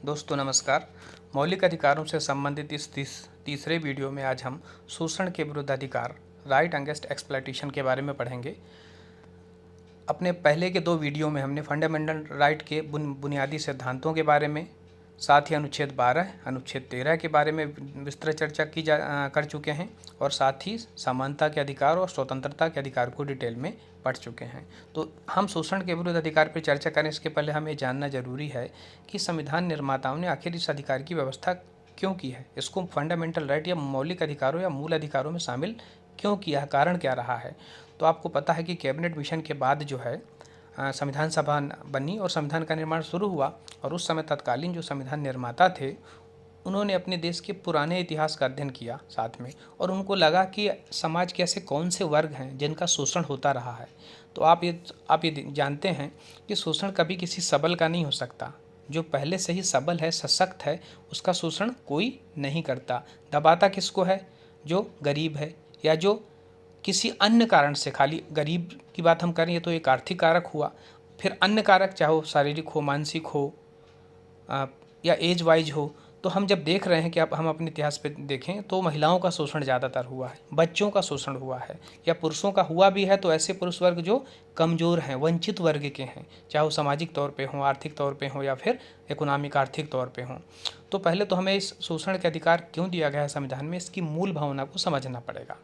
दोस्तों नमस्कार। मौलिक अधिकारों से संबंधित इस तीसरे वीडियो में आज हम शोषण के विरुद्ध अधिकार राइट अगेंस्ट एक्सप्लॉइटेशन के बारे में पढ़ेंगे। अपने पहले के दो वीडियो में हमने फंडामेंटल राइट के बुनियादी सिद्धांतों के बारे में, साथ ही अनुच्छेद 12, अनुच्छेद 13 के बारे में विस्तृत चर्चा कर चुके हैं और साथ ही समानता के अधिकार और स्वतंत्रता के अधिकार को डिटेल में पढ़ चुके हैं। तो हम शोषण के विरुद्ध अधिकार पर चर्चा करें इसके पहले हमें जानना जरूरी है कि संविधान निर्माताओं ने आखिर इस अधिकार की व्यवस्था क्यों की है, इसको फंडामेंटल राइट या मौलिक अधिकारों या मूल अधिकारों में शामिल क्यों किया, कारण क्या रहा है। तो आपको पता है कि कैबिनेट मिशन के बाद जो है संविधान सभा बनी और संविधान का निर्माण शुरू हुआ और उस समय तत्कालीन जो संविधान निर्माता थे उन्होंने अपने देश के पुराने इतिहास का अध्ययन किया साथ में, और उनको लगा कि समाज के ऐसे कौन से वर्ग हैं जिनका शोषण होता रहा है। तो आप ये जानते हैं कि शोषण कभी किसी सबल का नहीं हो सकता। जो पहले से ही सबल है, सशक्त है, उसका शोषण कोई नहीं करता। दबाता किसको है? जो गरीब है या जो किसी अन्य कारण से, खाली गरीब की बात हम करें तो एक आर्थिक कारक हुआ, फिर अन्य कारक चाहे शारीरिक हो, मानसिक हो या एज वाइज हो। तो हम जब देख रहे हैं कि अब हम अपने इतिहास पे देखें तो महिलाओं का शोषण ज़्यादातर हुआ है, बच्चों का शोषण हुआ है, या पुरुषों का हुआ भी है तो ऐसे पुरुष वर्ग जो कमज़ोर हैं, वंचित वर्ग के हैं, चाहे वो सामाजिक तौर पे हों, आर्थिक तौर पे हों या फिर इकोनॉमिक आर्थिक तौर पे हों। तो पहले तो हमें इस शोषण के अधिकार क्यों दिया गया है संविधान में, इसकी मूल भावना को समझना पड़ेगा।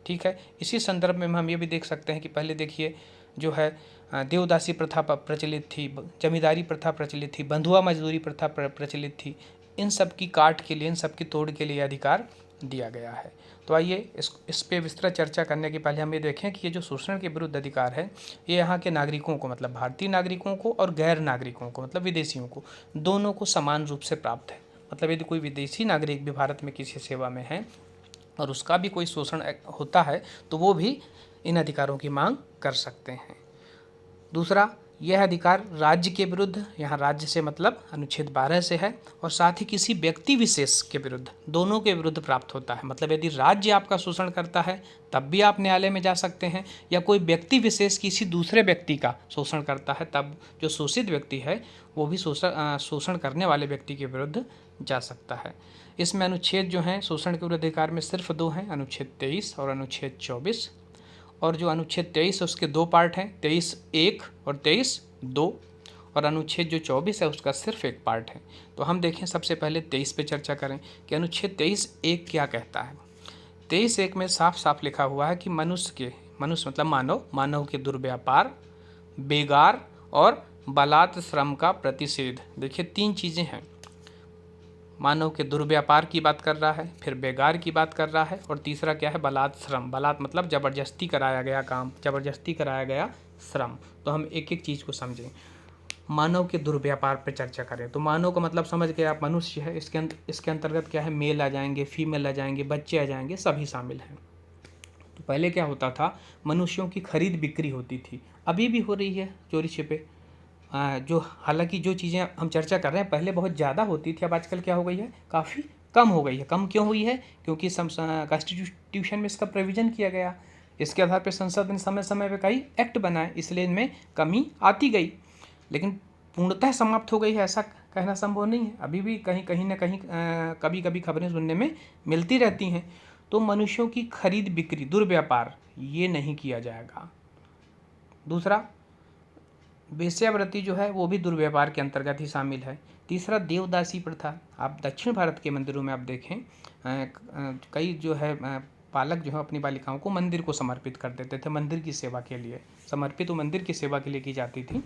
ठीक है, इसी संदर्भ में हम ये भी देख सकते हैं कि पहले देखिए जो है देवदासी प्रथा प्रचलित थी, जमींदारी प्रथा प्रचलित थी, बंधुआ मजदूरी प्रथा प्रचलित थी। इन सब की काट के लिए, इन सब की तोड़ के लिए अधिकार दिया गया है। तो आइए इस पे विस्तृत चर्चा करने के पहले हम ये देखें कि ये जो शोषण के विरुद्ध अधिकार है ये यहाँ के नागरिकों को, मतलब भारतीय नागरिकों को और गैर नागरिकों को, मतलब विदेशियों को, दोनों को समान रूप से प्राप्त है। मतलब यदि कोई विदेशी नागरिक भी भारत में किसी सेवा में है और उसका भी कोई शोषण होता है तो वो भी इन अधिकारों की मांग कर सकते हैं। दूसरा, यह अधिकार राज्य के विरुद्ध, यहाँ राज्य से मतलब अनुच्छेद 12 से है, और साथ ही किसी व्यक्ति विशेष के विरुद्ध, दोनों के विरुद्ध प्राप्त होता है। मतलब यदि राज्य आपका शोषण करता है तब भी आप न्यायालय में जा सकते हैं, या कोई व्यक्ति विशेष किसी दूसरे व्यक्ति का शोषण करता है तब जो शोषित व्यक्ति है वो भी शोषण करने वाले व्यक्ति के विरुद्ध जा सकता है। इसमें अनुच्छेद जो हैं शोषण के विरुद्ध अधिकार में सिर्फ दो हैं, अनुच्छेद 23 और अनुच्छेद 24। और जो अनुच्छेद 23 है उसके दो पार्ट हैं, 23(1) और 23(2), और अनुच्छेद जो 24 है उसका सिर्फ एक पार्ट है। तो हम देखें, सबसे पहले 23 पे चर्चा करें कि अनुच्छेद 23(1) क्या कहता है। 23(1) में साफ साफ लिखा हुआ है कि मनुष्य मतलब मानव के दुर्व्यापार, बेगार और बलात् श्रम का प्रतिषेध। देखिए तीन चीज़ें हैं, मानव के दुर्व्यापार की बात कर रहा है, फिर बेगार की बात कर रहा है, और तीसरा क्या है? बलात् श्रम। बलात् मतलब ज़बरदस्ती कराया गया काम, ज़बरदस्ती कराया गया श्रम। तो हम एक एक चीज़ को समझें। मानव के दुर्व्यापार पर चर्चा करें तो मानव का मतलब समझ गए आप, मनुष्य है। इसके अंतर्गत क्या है? मेल आ जाएंगे, फीमेल आ जाएंगे, बच्चे आ जाएंगे, सभी शामिल हैं। तो पहले क्या होता था? मनुष्यों की खरीद बिक्री होती थी, अभी भी हो रही है चोरी छिपे। जो हालांकि जो चीज़ें हम चर्चा कर रहे हैं पहले बहुत ज़्यादा होती थी, अब आजकल क्या हो गई है? काफ़ी कम हो गई है। कम क्यों हुई है? क्योंकि कॉन्स्टिट्यूशन में इसका प्रोविज़न किया गया, इसके आधार पर संसद ने समय समय पर कई एक्ट बनाए, इसलिए इनमें कमी आती गई। लेकिन पूर्णतः समाप्त हो गई है ऐसा कहना संभव नहीं है, अभी भी कहीं ना कहीं कभी कभी खबरें सुनने में मिलती रहती हैं। तो मनुष्यों की खरीद बिक्री, दुर्व्यापार, ये नहीं किया जाएगा। दूसरा, वेश्यावृत्ति जो है वो भी दुर्व्यापार के अंतर्गत ही शामिल है। तीसरा, देवदासी प्रथा। आप दक्षिण भारत के मंदिरों में आप देखें कई जो है पालक जो है अपनी बालिकाओं को मंदिर को समर्पित कर देते थे, मंदिर की सेवा के लिए समर्पित, वो मंदिर की सेवा के लिए की जाती थी।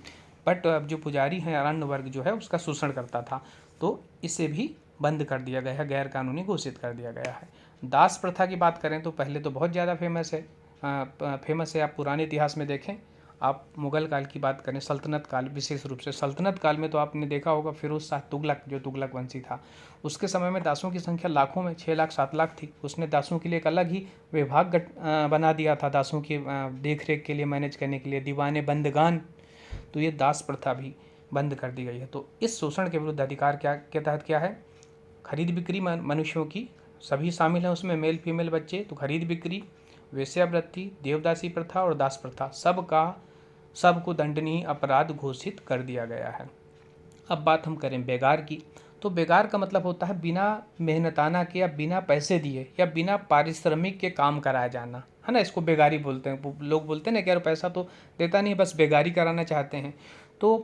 बट जो पुजारी हैं, अरण्य वर्ग जो है उसका शोषण करता था, तो इसे भी बंद कर दिया गया है, गैर कानूनी घोषित कर दिया गया है। दास प्रथा की बात करें तो पहले तो बहुत ज़्यादा फेमस है। आप पुराने इतिहास में देखें, आप मुग़ल काल की बात करें, सल्तनत काल, विशेष रूप से सल्तनत काल में तो आपने देखा होगा फिरोज शाह तुगलक, जो तुगलक वंशी था, उसके समय में दासों की संख्या लाखों में, 6 लाख 7 लाख थी। उसने दासों के लिए एक अलग ही विभाग बना दिया था, दासों की देख रेख के लिए, मैनेज करने के लिए, दीवाने बंदगान। तो ये दास प्रथा भी बंद कर दी गई है। तो इस शोषण के विरुद्ध अधिकार क्या के तहत क्या है? खरीद बिक्री मनुष्यों की, सभी शामिल हैं उसमें, मेल फीमेल बच्चे। तो खरीद बिक्री, वेश्यावृत्ति, देवदासी प्रथा और दास प्रथा सबको दंडनीय अपराध घोषित कर दिया गया है। अब बात हम करें बेगार की, तो बेगार का मतलब होता है बिना मेहनताना के या बिना पैसे दिए या बिना पारिश्रमिक के काम कराया जाना, है ना। इसको बेगारी बोलते हैं। लोग बोलते हैं ना कि यार पैसा तो देता नहीं, बस बेगारी कराना चाहते हैं। तो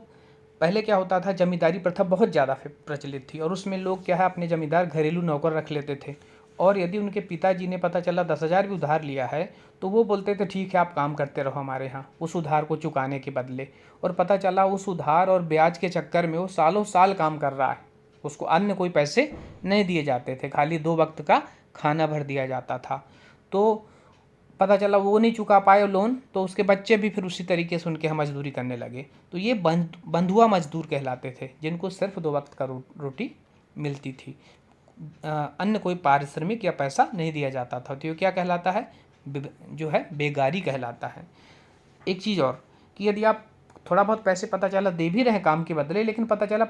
पहले क्या होता था, जमींदारी प्रथा बहुत ज़्यादा प्रचलित थी और उसमें लोग क्या है अपने जमींदार घरेलू नौकर रख लेते थे। और यदि उनके पिताजी ने पता चला 10,000 भी उधार लिया है तो वो बोलते थे ठीक है आप काम करते रहो हमारे यहाँ उस उधार को चुकाने के बदले। और पता चला उस उधार और ब्याज के चक्कर में वो सालों साल काम कर रहा है, उसको अन्य कोई पैसे नहीं दिए जाते थे, खाली 2 वक्त का खाना भर दिया जाता था। तो पता चला वो नहीं चुका पाए लोन, तो उसके बच्चे भी फिर उसी तरीके से उनके यहाँ मजदूरी करने लगे। तो ये बंधुआ मजदूर कहलाते थे, जिनको सिर्फ 2 वक्त का रोटी मिलती थी, अन्य कोई पारिश्रमिक या पैसा नहीं दिया जाता था। तो ये क्या कहलाता है, जो है बेगारी कहलाता है। एक चीज़ और कि यदि आप थोड़ा बहुत पैसे पता चला दे भी रहे हैं काम के बदले, लेकिन पता चला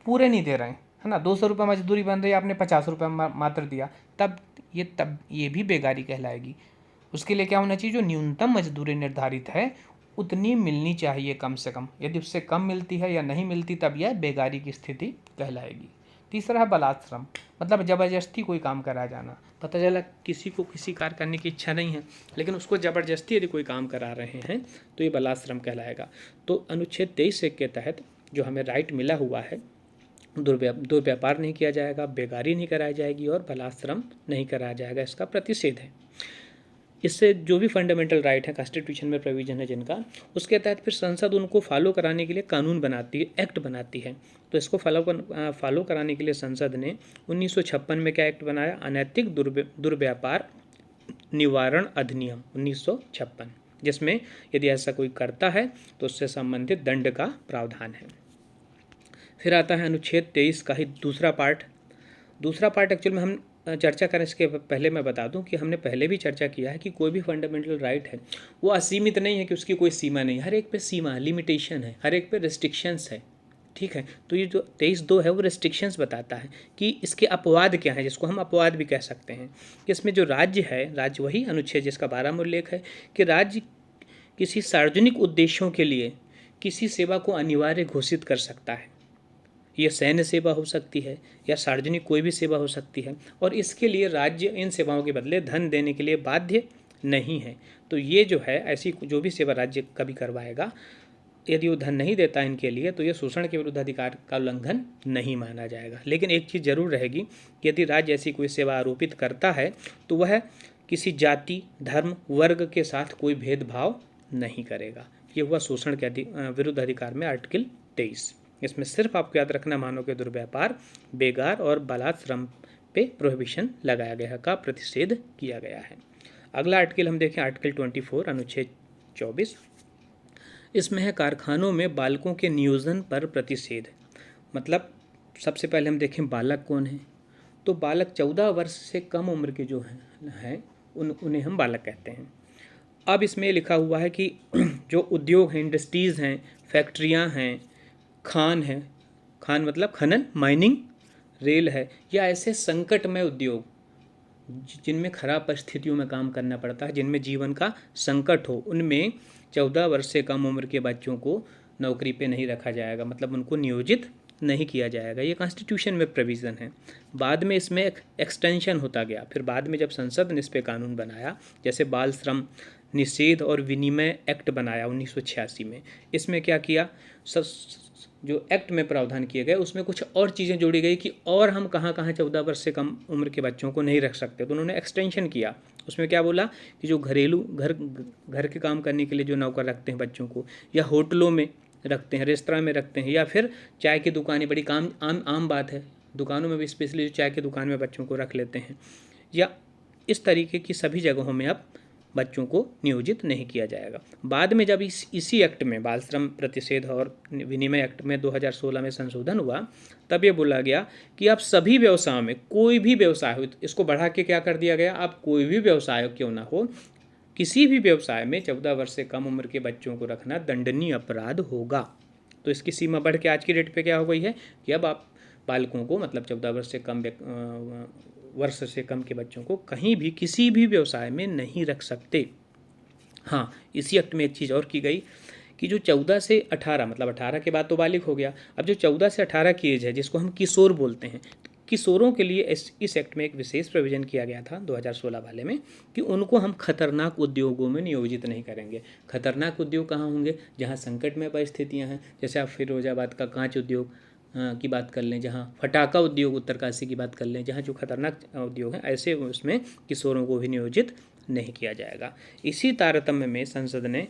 पूरे नहीं दे रहे हैं, है ना, 200 रुपये मजदूरी बन रही है, आपने 50 रुपये मात्र दिया, तब ये भी बेगारी कहलाएगी। उसके लिए क्या होना चाहिए, जो न्यूनतम मजदूरी निर्धारित है उतनी मिलनी चाहिए कम से कम। यदि उससे कम मिलती है या नहीं मिलती तब यह बेगारी की स्थिति कहलाएगी। तीसरा है बलात्श्रम, मतलब ज़बरदस्ती कोई काम कराया जाना। पता चला किसी को किसी कार्य करने की इच्छा नहीं है लेकिन उसको ज़बरदस्ती यदि कोई काम करा रहे हैं तो ये बलात्श्रम कहलाएगा। तो अनुच्छेद 23 के तहत जो हमें राइट मिला हुआ है, दुर्व्यापार नहीं किया जाएगा, बेगारी नहीं कराई जाएगी और बलात्श्रम नहीं कराया जाएगा, इसका प्रतिषेध है। इससे जो भी फंडामेंटल राइट है कॉन्स्टिट्यूशन में प्रोविजन है जिनका, उसके तहत फिर संसद उनको फॉलो कराने के लिए कानून बनाती है, एक्ट बनाती है। तो इसको फॉलो कराने के लिए संसद ने 1956 में क्या एक्ट बनाया, अनैतिक दुर्व्यापार निवारण अधिनियम 1956, जिसमें यदि ऐसा कोई करता है तो उससे संबंधित दंड का प्रावधान है। फिर आता है अनुच्छेद 23 का ही दूसरा पार्ट एक्चुअल में हम चर्चा करें इसके पहले मैं बता दूं कि हमने पहले भी चर्चा किया है कि कोई भी फंडामेंटल राइट है वो असीमित नहीं है कि उसकी कोई सीमा नहीं, हर एक पे सीमा लिमिटेशन है, हर एक पे रिस्ट्रिक्शंस है, ठीक है। तो ये जो 23(2) है वो रिस्ट्रिक्शंस बताता है कि इसके अपवाद क्या है, जिसको हम अपवाद भी कह सकते हैं, कि इसमें जो राज्य है, राज्य वही अनुच्छेद जिसका 12 में उल्लेख है कि राज्य किसी सार्वजनिक उद्देश्यों के लिए किसी सेवा को अनिवार्य घोषित कर सकता है। ये सैन्य सेवा हो सकती है या सार्वजनिक कोई भी सेवा हो सकती है, और इसके लिए राज्य इन सेवाओं के बदले धन देने के लिए बाध्य नहीं है। तो ये जो है ऐसी जो भी सेवा राज्य कभी करवाएगा, यदि वो धन नहीं देता इनके लिए तो ये शोषण के विरुद्ध अधिकार का उल्लंघन नहीं माना जाएगा। लेकिन एक चीज़ जरूर रहेगी कि यदि राज्य ऐसी कोई सेवा आरोपित करता है तो वह किसी जाति, धर्म, वर्ग के साथ कोई भेदभाव नहीं करेगा। ये हुआ शोषण के विरुद्ध अधिकार में आर्टिकल 23। इसमें सिर्फ आपको याद रखना, मानव के दुर्व्यापार, बेगार और बलात्श्रम पे प्रोहिबिशन लगाया गया का प्रतिषेध किया गया है। अगला आर्टिकल हम देखें, आर्टिकल 24 अनुच्छेद 24। इसमें है कारखानों में बालकों के नियोजन पर प्रतिषेध। मतलब सबसे पहले हम देखें बालक कौन है, तो बालक 14 वर्ष से कम उम्र के जो हैं उन्हें हम बालक कहते हैं। अब इसमें लिखा हुआ है कि जो उद्योग हैं, इंडस्ट्रीज़ हैं, फैक्ट्रियां हैं, खान है, खान मतलब खनन, माइनिंग, रेल है, या ऐसे संकटमय उद्योग जिनमें खराब परिस्थितियों में काम करना पड़ता है, जिनमें जीवन का संकट हो, उनमें 14 वर्ष से कम उम्र के बच्चों को नौकरी पे नहीं रखा जाएगा, मतलब उनको नियोजित नहीं किया जाएगा। ये कॉन्स्टिट्यूशन में प्रोविज़न है। बाद में इसमें एक एक्सटेंशन होता गया, फिर बाद में जब संसद ने इस पर कानून बनाया, जैसे बाल श्रम निषेध और विनिमय एक्ट बनाया 1986 में। इसमें क्या किया, जो एक्ट में प्रावधान किए गए उसमें कुछ और चीज़ें जोड़ी गई कि और हम कहाँ कहाँ 14 वर्ष से कम उम्र के बच्चों को नहीं रख सकते। तो उन्होंने एक्सटेंशन किया। उसमें क्या बोला कि जो घरेलू घर के काम करने के लिए जो नौकर रखते हैं बच्चों को, या होटलों में रखते हैं, रेस्तरां में रखते हैं, या फिर चाय की दुकानें, बड़ी आम बात है, दुकानों में भी स्पेशली जो चाय की दुकान में बच्चों को रख लेते हैं, या इस तरीके की सभी जगहों में अब बच्चों को नियोजित नहीं किया जाएगा। बाद में जब इसी एक्ट में, बाल श्रम प्रतिषेध और विनिमय एक्ट में 2016 में संशोधन हुआ, तब ये बोला गया कि आप सभी व्यवसायों में, कोई भी व्यवसाय हो, इसको बढ़ा के क्या कर दिया गया, आप कोई भी व्यवसाय क्यों ना हो, किसी भी व्यवसाय में 14 वर्ष से कम उम्र के बच्चों को रखना दंडनीय अपराध होगा। तो इसकी सीमा बढ़ के आज की डेट पे क्या हो गई है कि अब आप बालकों को, मतलब 14 वर्ष से कम के बच्चों को कहीं भी किसी भी व्यवसाय में नहीं रख सकते। हाँ, इसी एक्ट में एक चीज़ और की गई कि जो 14 से 18 मतलब 18 के बाद तो बालिग हो गया, अब जो 14 से 18 की एज है जिसको हम किशोर बोलते हैं, किशोरों के लिए इस एक्ट में एक विशेष प्रोविज़न किया गया था 2016 वाले में कि उनको हम खतरनाक उद्योगों में नियोजित नहीं करेंगे। खतरनाक उद्योग कहाँ होंगे? जहाँ संकटमय परिस्थितियाँ हैं, जैसे आप फिरोजाबाद का कांच उद्योग की बात कर लें, जहाँ फटाका उद्योग उत्तरकाशी की बात कर लें, जहाँ जो खतरनाक उद्योग हैं ऐसे उसमें किशोरों को भी नियोजित नहीं किया जाएगा। इसी तारतम्य में संसद ने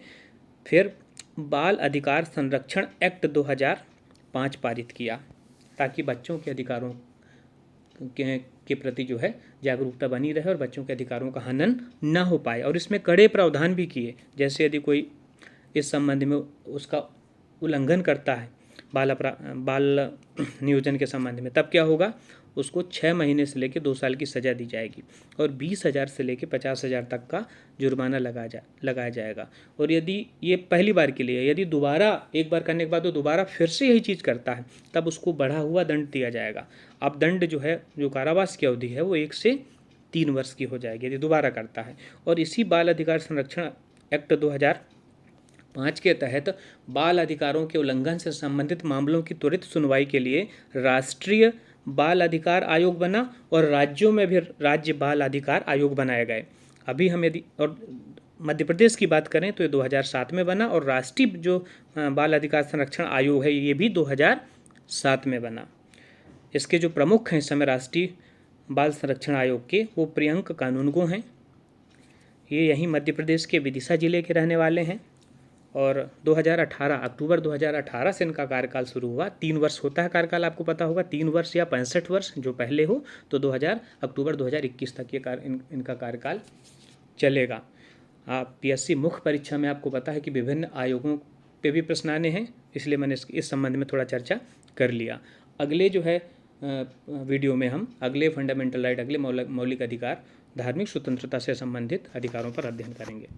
फिर बाल अधिकार संरक्षण एक्ट 2005 पारित किया ताकि बच्चों के अधिकारों के प्रति जो है जागरूकता बनी रहे और बच्चों के अधिकारों का हनन न हो पाए। और इसमें कड़े प्रावधान भी किए, जैसे यदि कोई इस संबंध में उसका उल्लंघन करता है बाल नियोजन के संबंध में, तब क्या होगा? उसको 6 महीने से लेकर 2 साल की सज़ा दी जाएगी और 20,000 से लेकर 50,000 तक का जुर्माना लगाया जाएगा। और यदि ये पहली बार के लिए, यदि दोबारा एक बार करने के बाद वो दोबारा फिर से यही चीज़ करता है, तब उसको बढ़ा हुआ दंड दिया जाएगा। अब दंड जो है, जो कारावास की अवधि है, वो 1 से 3 वर्ष की हो जाएगी यदि दोबारा करता है। और इसी बाल अधिकार संरक्षण एक्ट 2005 के तहत बाल अधिकारों के उल्लंघन से संबंधित मामलों की त्वरित सुनवाई के लिए राष्ट्रीय बाल अधिकार आयोग बना और राज्यों में भी राज्य बाल अधिकार आयोग बनाए गए। अभी हम यदि और मध्य प्रदेश की बात करें तो ये 2007 में बना और राष्ट्रीय जो बाल अधिकार संरक्षण आयोग है ये भी 2007 में बना। इसके जो प्रमुख हैं इस समय राष्ट्रीय बाल संरक्षण आयोग के, वो प्रियंक कानूनगो हैं। ये यहीं मध्य प्रदेश के विदिशा जिले के रहने वाले हैं और 2018 अक्टूबर 2018 से इनका कार्यकाल शुरू हुआ। 3 वर्ष होता है कार्यकाल, आपको पता होगा, 3 वर्ष या 65 वर्ष जो पहले हो, तो अक्टूबर 2021 तक ये इनका कार्यकाल चलेगा। PSC मुख्य परीक्षा में आपको पता है कि विभिन्न आयोगों पे भी प्रश्न आने हैं, इसलिए मैंने इस संबंध में थोड़ा चर्चा कर लिया। अगले जो है वीडियो में हम अगले फंडामेंटल राइट, अगले मौलिक अधिकार, धार्मिक स्वतंत्रता से संबंधित अधिकारों पर अध्ययन करेंगे।